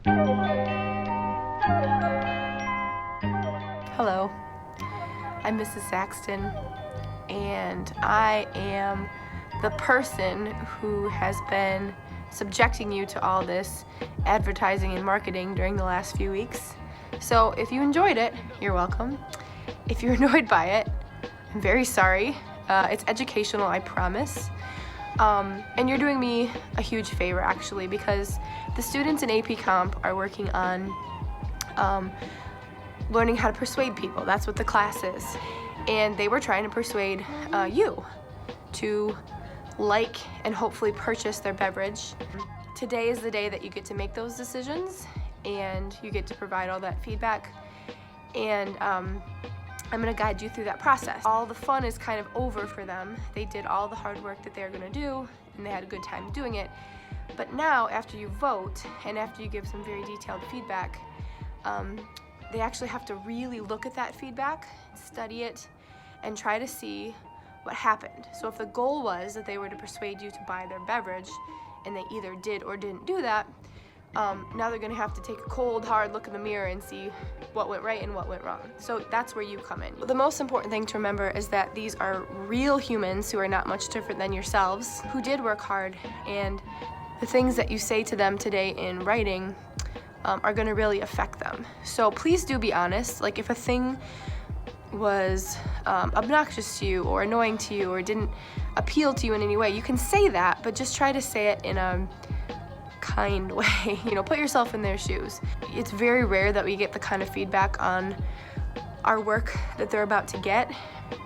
Hello, I'm Mrs. Saxton, and I am the person who has been subjecting you to all this advertising and marketing during the last few weeks. So if you enjoyed it, you're welcome. If you're annoyed by it, I'm very sorry. It's educational, I promise. And you're doing me a huge favor, actually, because the students in AP Comp are working on learning how to persuade people. That's what the class is. And they were trying to persuade you to like and hopefully purchase their beverage. Today is the day that you get to make those decisions, and you get to provide all that feedback. And I'm gonna guide you through that process. All the fun is kind of over for them. They did all the hard work that they're gonna do, and they had a good time doing it. But now, after you vote, and after you give some very detailed feedback, they actually have to really look at that feedback, study it, and try to see what happened. So if the goal was that they were to persuade you to buy their beverage, and they either did or didn't do that, now they're gonna have to take a cold, hard look in the mirror and see what went right and what went wrong. So that's where you come in. The most important thing to remember is that these are real humans who are not much different than yourselves, who did work hard, and the things that you say to them today in writing are gonna really affect them. So please do be honest. Like, if a thing was obnoxious to you or annoying to you or didn't appeal to you in any way, you can say that, but just try to say it in a kind way. Put yourself in their shoes. It's very rare that we get the kind of feedback on our work that they're about to get.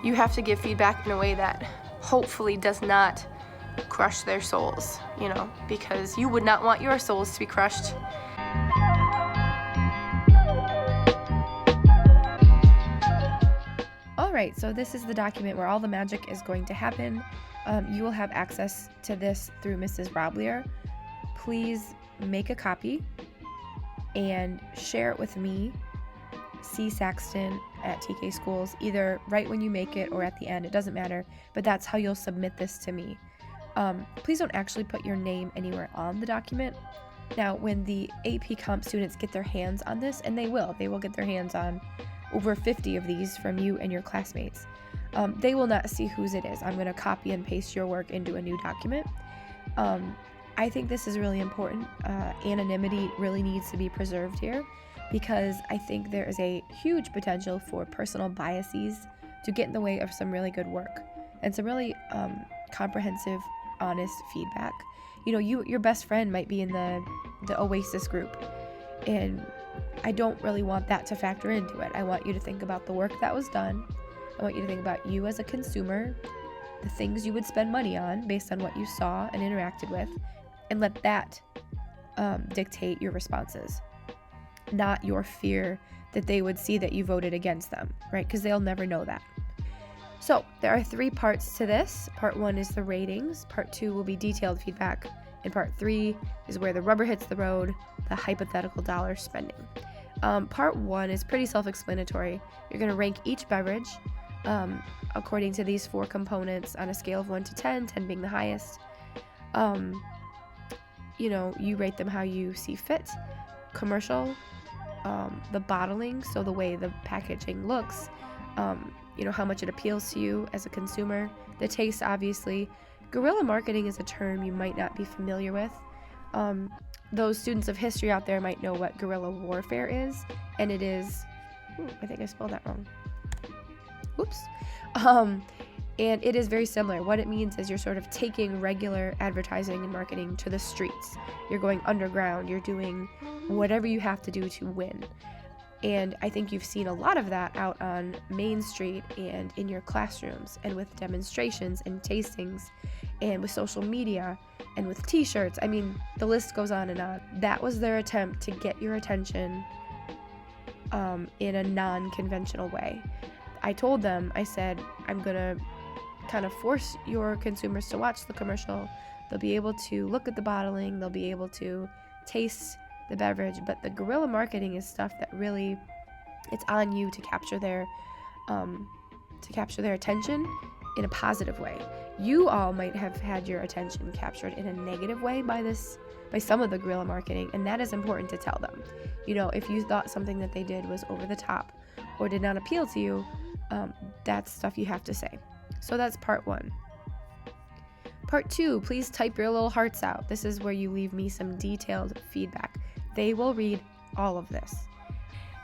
You have to give feedback in a way that hopefully does not crush their souls, because you would not want your souls to be crushed. Alright, so this is the document where all the magic is going to happen. You will have access to this through Mrs. Roblier. Please make a copy and share it with me, C. Saxton at TK Schools, either right when you make it or at the end. It doesn't matter, but that's how you'll submit this to me. Please don't actually put your name anywhere on the document. Now, when the AP Comp students get their hands on this, and they will get their hands on over 50 of these from you and your classmates, they will not see whose it is. I'm going to copy and paste your work into a new document. I think this is really important. Anonymity really needs to be preserved here, because I think there is a huge potential for personal biases to get in the way of some really good work and some really comprehensive, honest feedback. Your best friend might be in the Oasis group, and I don't really want that to factor into it. I want you to think about the work that was done. I want you to think about you as a consumer, the things you would spend money on based on what you saw and interacted with, and let that dictate your responses, not your fear that they would see that you voted against them, right? Because they'll never know that. So there are 3 parts to this. Part 1 is the ratings. Part 2 will be detailed feedback. And part 3 is where the rubber hits the road, the hypothetical dollar spending. Part 1 is pretty self-explanatory. You're going to rank each beverage according to these 4 components on a scale of 1 to 10, 10 being the highest. You rate them how you see fit. Commercial, the bottling, so the way the packaging looks, how much it appeals to you as a consumer. The taste, obviously. Guerrilla marketing is a term you might not be familiar with. Those students of history out there might know what guerrilla warfare is, and it is... I think I spelled that wrong. Oops. And it is very similar. What it means is you're sort of taking regular advertising and marketing to the streets. You're going underground. You're doing whatever you have to do to win. And I think you've seen a lot of that out on Main Street and in your classrooms, and with demonstrations and tastings, and with social media, and with t-shirts. I mean, the list goes on and on. That was their attempt to get your attention in a non-conventional way. I told them, I said, I'm going to kind of force your consumers to watch the commercial. They'll be able to look at the bottling. They'll be able to taste the beverage. But the guerrilla marketing is stuff that really, it's on you to capture their attention in a positive way. You all might have had your attention captured in a negative way by some of the guerrilla marketing, and that is important to tell them. You know, if you thought something that they did was over the top or did not appeal to you, that's stuff you have to say. So that's part 1. Part 2, please type your little hearts out. This is where you leave me some detailed feedback. They will read all of this.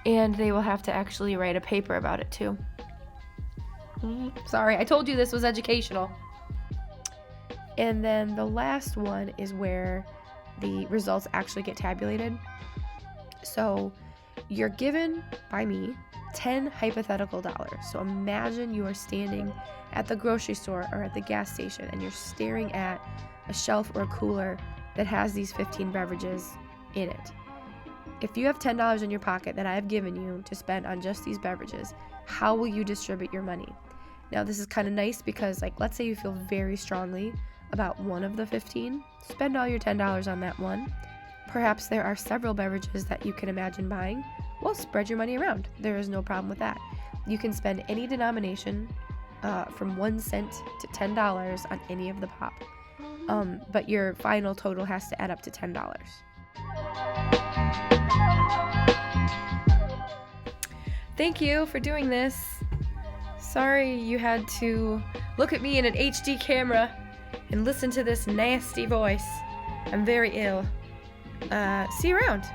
And they will have to actually write a paper about it too. Sorry, I told you this was educational. And then the last one is where the results actually get tabulated. So you're given by me 10 hypothetical dollars. So imagine you are standing at the grocery store or at the gas station and you're staring at a shelf or a cooler that has these 15 beverages in it. If you have $10 in your pocket that I have given you to spend on just these beverages, how will you distribute your money? Now this is kind of nice because, like, let's say you feel very strongly about one of the 15, spend all your $10 on that one. Perhaps there are several beverages that you can imagine buying. Well, spread your money around. There is no problem with that. You can spend any denomination from 1 cent to $10 on any of the pop. But your final total has to add up to $10. Thank you for doing this. Sorry you had to look at me in an HD camera and listen to this nasty voice. I'm very ill. See you around.